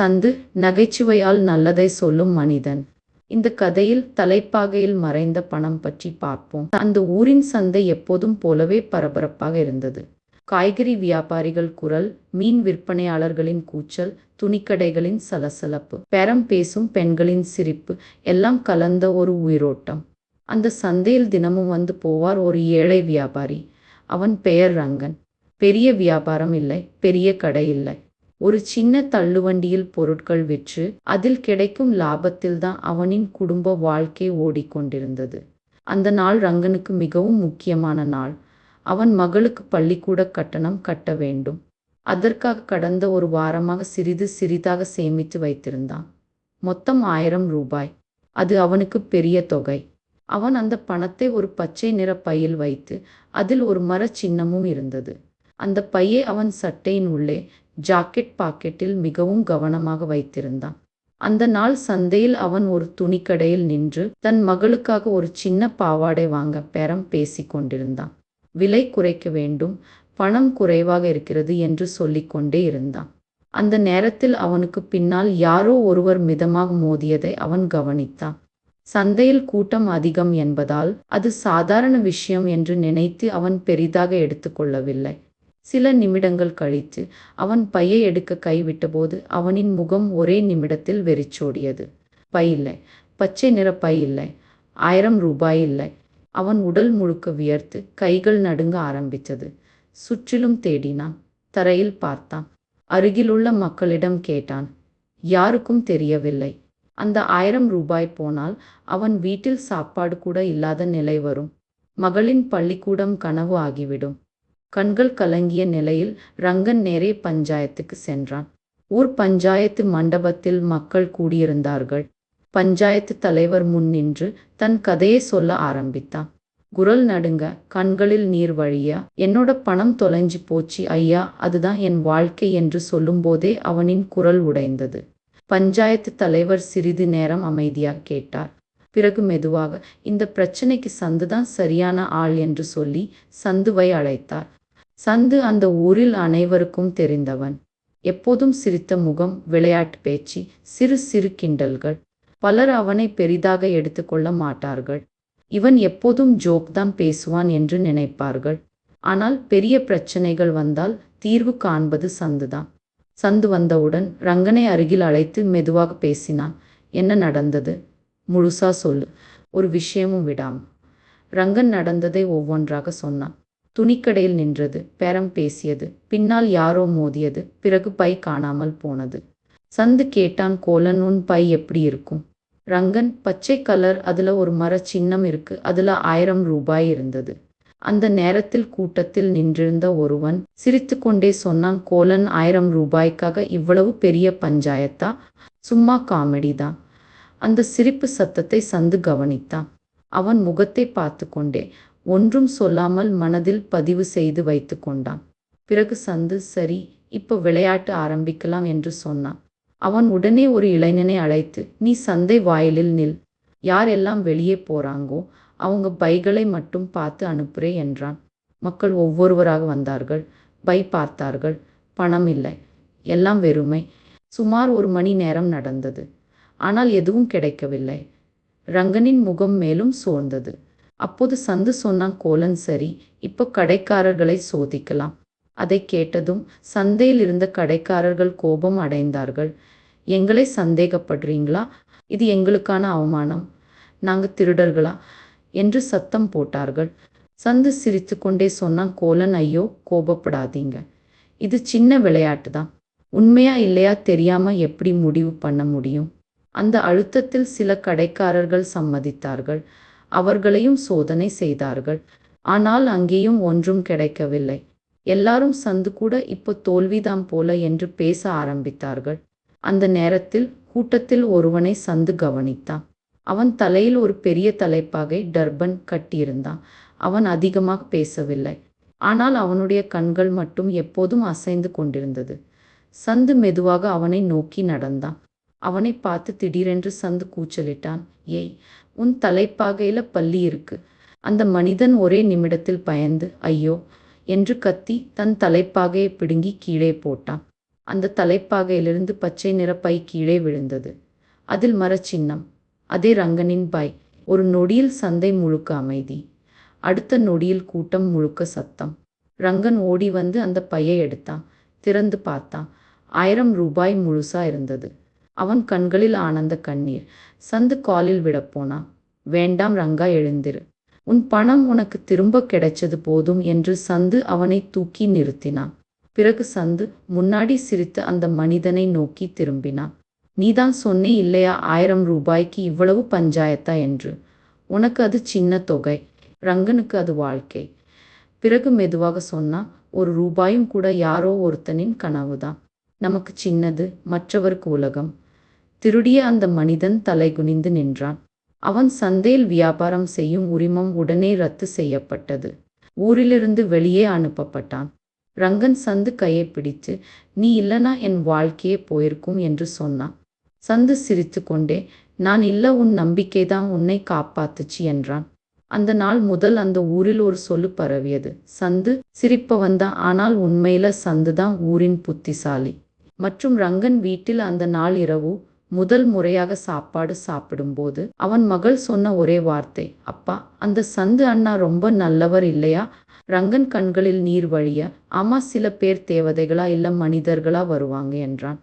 சந்து நகைச்சுவையால் நல்லதை சொல்லும் மனிதன். இந்த கதையில் தலைப்பாகையில் மறைந்த பணம் பற்றி பார்ப்போம். அந்த ஊரின் சந்தை எப்போதும் போலவே பரபரப்பாக இருந்தது. காய்கறி வியாபாரிகள் குரல், மீன் விற்பனையாளர்களின் கூச்சல், துணிக்கடைகளின் சலசலப்பு, பேரம் பேசும் பெண்களின் சிரிப்பு எல்லாம் கலந்த ஒரு உயிரோட்டம். அந்த சந்தையில் தினமும் வந்து போவார் ஒரு ஏழை வியாபாரி. அவன் பெயர் ரங்கன். பெரிய வியாபாரம் இல்லை, பெரிய கடை இல்லை. ஒரு சின்ன தள்ளுவண்டியில் பொருட்கள் விற்று அதில் கிடைக்கும் லாபத்தில்தான் அவனின் குடும்ப வாழ்க்கை ஓடிக்கொண்டிருந்தது. அந்த நாள் ரங்கனுக்கு மிகவும் முக்கியமான நாள். அவன் மகளுக்கு பள்ளிக்கூட கட்டணம் கட்ட வேண்டும். அதற்காக கடந்த ஒரு வாரமாக சிறிது சிறிதாக சேமித்து வைத்திருந்தான். மொத்தம் 1000 ரூபாய். அது அவனுக்கு பெரிய தொகை. அவன் அந்த பணத்தை ஒரு பச்சை நிற பையில் வைத்து அதில் ஒரு மர சின்னமும் இருந்தது. அந்த பையை அவன் சட்டையின் உள்ளே ஜாக்கெட் பாக்கெட்டில் மிகவும் கவனமாக வைத்திருந்தான். அந்த நாள் சந்தையில் அவன் ஒரு துணிக்கடையில் நின்று தன் மகளுக்காக ஒரு சின்ன பாவாடை வாங்க பேரம் பேசி கொண்டிருந்தான். விலை குறைக்க வேண்டும், பணம் குறைவாக இருக்கிறது என்று சொல்லிக்கொண்டே இருந்தான். அந்த நேரத்தில் அவனுக்கு பின்னால் யாரோ ஒருவர் மிதமாக மோதியதை அவன் கவனித்தான். சந்தையில் கூட்டம் அதிகம் என்பதால் அது சாதாரண விஷயம் என்று நினைத்து அவன் பெரிதாக எடுத்துக்கொள்ளவில்லை. சில நிமிடங்கள் கழித்து அவன் பையை எடுக்க கைவிட்டபோது அவனின் முகம் ஒரே நிமிடத்தில் வெறிச்சோடியது. பை இல்லை, பச்சை நிற பை இல்லை, 1000 ரூபாய் இல்லை. அவன் உடல் முழுக்க வியர்த்து கைகள் நடுங்க ஆரம்பித்தது. சுற்றிலும் தேடினான். தரையில் பார்த்தான். அருகிலுள்ள மக்களிடம் கேட்டான். யாருக்கும் தெரியவில்லை. அந்த 1000 ரூபாய் போனால் அவன் வீட்டில் சாப்பாடு கூட இல்லாத நிலை வரும். மகளின் பள்ளிக்கூடம் கனவு ஆகிவிடும். கண்கள் கலங்கிய நிலையில் ரங்கன் நேரே பஞ்சாயத்துக்கு சென்றான். ஊர் பஞ்சாயத்து மண்டபத்தில் மக்கள் கூடியிருந்தார்கள். பஞ்சாயத்து தலைவர் முன் நின்று தன் கதையை சொல்ல ஆரம்பித்தான். குரல் நடுங்க, கண்களில் நீர் வழிய, என்னோட பணம் தொலைஞ்சு போச்சு ஐயா, அதுதான் என் வாழ்க்கை என்று சொல்லும்போதே அவனின் குரல் உடைந்தது. பஞ்சாயத்து தலைவர் சிறிது நேரம் அமைதியாக கேட்டார். பிறகு மெதுவாக, இந்த பிரச்சனைக்கு சந்துதான் சரியான ஆள் என்று சொல்லி சந்துவை அழைத்தார். சந்து அந்த ஊரில் அனைவருக்கும் தெரிந்தவன். எப்போதும் சிரித்த முகம், விளையாட்டு பேச்சு, சிறு சிறு கிண்டல்கள். பலர் அவனை பெரிதாக எடுத்துக்கொள்ள மாட்டார்கள். இவன் எப்போதும் ஜோக் தான் பேசுவான் என்று நினைப்பார்கள். ஆனால் பெரிய பிரச்சனைகள் வந்தால் தீர்வு காண்பது சந்துதான். சந்து வந்தவுடன் ரங்கனை அருகில் அழைத்து மெதுவாக பேசினான். என்ன நடந்தது? முழுசா சொல்லு, ஒரு விஷயமும் விடாம. ரங்கன் நடந்ததை ஒவ்வொன்றாக சொன்னான். துணிக்கடையில் நின்றது, பேரம் பேசியது, பின்னால் யாரோ மோதியது, பிறகு பை காணாமல் போனது. சந்து கேட்டான், கோலன், உன் பை எப்படி இருக்கும்? ரங்கன், பச்சை கலர், அதுல ஒரு மர சின்னம் இருக்கு, அதுல 1000 ரூபாய் இருந்தது. அந்த நேரத்தில் கூட்டத்தில் நின்றிருந்த ஒருவன் சிரித்து கொண்டே சொன்னான், கோலன், 1000 ரூபாய்க்காக இவ்வளவு பெரிய பஞ்சாயத்தா? சும்மா காமெடி தான். அந்த சிரிப்பு சத்தத்தை சந்து கவனித்தான். அவன் முகத்தை பார்த்து கொண்டே ஒன்றும் சொல்லாமல் மனதில் பதிவு செய்து வைத்து கொண்டான். பிறகு சந்து, சரி, இப்போ விளையாட்டு ஆரம்பிக்கலாம் என்று சொன்னான். அவன் உடனே ஒரு இளைஞனை அழைத்து, நீ சந்தை வாயிலில் நில். யாரெல்லாம் வெளியே போறாங்கோ அவங்க பைகளை மட்டும் பார்த்து அனுப்புறே என்றான். மக்கள் ஒவ்வொருவராக வந்தார்கள். பை பார்த்தார்கள். பணம் இல்லை. எல்லாம் வெறுமை. சுமார் 1 மணி நேரம் நடந்தது. ஆனால் எதுவும் கிடைக்கவில்லை. ரங்கனின் முகம் மேலும் சோர்ந்தது. அப்போது சந்து சொன்னான், கோலன், சரி, இப்போ கடைக்காரர்களை சோதிக்கலாம். அதை கேட்டதும் சந்தையில் இருந்த கடைக்காரர்கள் கோபம் அடைந்தார்கள். எங்களை சந்தேகப்படுறீங்களா? இது எங்களுக்கான அவமானம். நாங்க திருடர்களா என்று சத்தம் போட்டார்கள். சந்து சிரித்து கொண்டே சொன்னான், கோலன், ஐயோ, கோபப்படாதீங்க. இது சின்ன விளையாட்டு தான். உண்மையா இல்லையா தெரியாம எப்படி முடிவு பண்ண முடியும்? அந்த அழுத்தத்தில் சில கடைக்காரர்கள் சம்மதித்தார்கள். அவர்களையும் சோதனை செய்தார்கள். ஆனால் அங்கேயும் ஒன்றும் கிடைக்கவில்லை. எல்லாரும் சந்து கூட இப்போ தோல்விதான் போல என்று பேச ஆரம்பித்தார்கள். அந்த நேரத்தில் கூட்டத்தில் ஒருவனை சந்து கவனித்தான். அவன் தலையில் ஒரு பெரிய தலைப்பாகை டர்பன் கட்டியிருந்தான். அவன் அதிகமாக பேசவில்லை. ஆனால் அவனுடைய கண்கள் மட்டும் எப்போதும் அசைந்து கொண்டிருந்தது. சந்து மெதுவாக அவனை நோக்கி நடந்தான். அவனை பார்த்து திடீரென்று சந்து கூச்சலிட்டான், ஏய், உன் தலைப்பாகையில பல்லி இருக்கு. அந்த மனிதன் ஒரே நிமிடத்தில் பயந்து, ஐயோ என்று கத்தி தன் தலைப்பாகையை பிடுங்கி கீழே போட்டான். அந்த தலைப்பாகையிலிருந்து பச்சை நிற பை கீழே விழுந்தது. அதில் மரச்சின்னம். அதே ரங்கனின் பை. ஒரு நொடியில் சந்தை முழுக்க அமைதி. அடுத்த நொடியில் கூட்டம் முழுக்க சத்தம். ரங்கன் ஓடி வந்து அந்த பையை எடுத்தான். திறந்து பார்த்தான். 1000 ரூபாய் முழுசா இருந்தது. அவன் கண்களில் ஆனந்த கண்ணீர். சந்து காலில் விடப்போனான். வேண்டாம் ரங்கா, எழுந்திரு. உன் பணம் உனக்கு திரும்ப கிடைச்சது போதும் என்று சந்து அவனை தூக்கி நிறுத்தினான். பிறகு சந்து முன்னாடி சிரித்த அந்த மனிதனை நோக்கி திரும்பினான். நீதான் சொன்னே இல்லையா 1000 ரூபாய்க்கு இவ்வளவு பஞ்சாயத்தா என்று. உனக்கு அது சின்ன தொகை, ரங்கனுக்கு அது வாழ்க்கை. பிறகு மெதுவாக சொன்னான், 1 ரூபாயும் கூட யாரோ ஒருத்தனின் கனவுதான். நமக்கு சின்னது, மற்றவருக்கு உலகம். திருடிய அந்த மனிதன் தலைகுனிந்து நின்றான். அவன் சந்தையில் வியாபாரம் செய்யும் உரிமம் உடனே ரத்து செய்யப்பட்டது. ஊரிலிருந்து வெளியே அனுப்பப்பட்டான். ரங்கன் சந்து கையை பிடித்து, நீ இல்லனா என் வாழ்க்கையே போயிருக்கும் என்று சொன்னான். சந்து சிரித்து கொண்டே, நான் இல்ல, உன் நம்பிக்கைதான் உன்னை காப்பாத்துச்சு என்றான். அந்த நாள் முதல் அந்த ஊரில் ஒரு சொல்லு பரவியது. சந்து சிரிப்பவன்தான், ஆனால் உண்மையில சந்துதான் ஊரின் புத்திசாலி. மற்றும் ரங்கன் வீட்டில் அந்த நாள் இரவு முதல் முறையாக சாப்பாடு சாப்பிடும்போது அவன் மகள் சொன்ன ஒரே வார்த்தை, அப்பா, அந்த சந்து அண்ணா ரொம்ப நல்லவர் இல்லையா? ரங்கன் கண்களில் நீர் வழிய, ஆமா, சில பேர் தேவதைகளா இல்ல மனிதர்களா வருவாங்க என்றான்.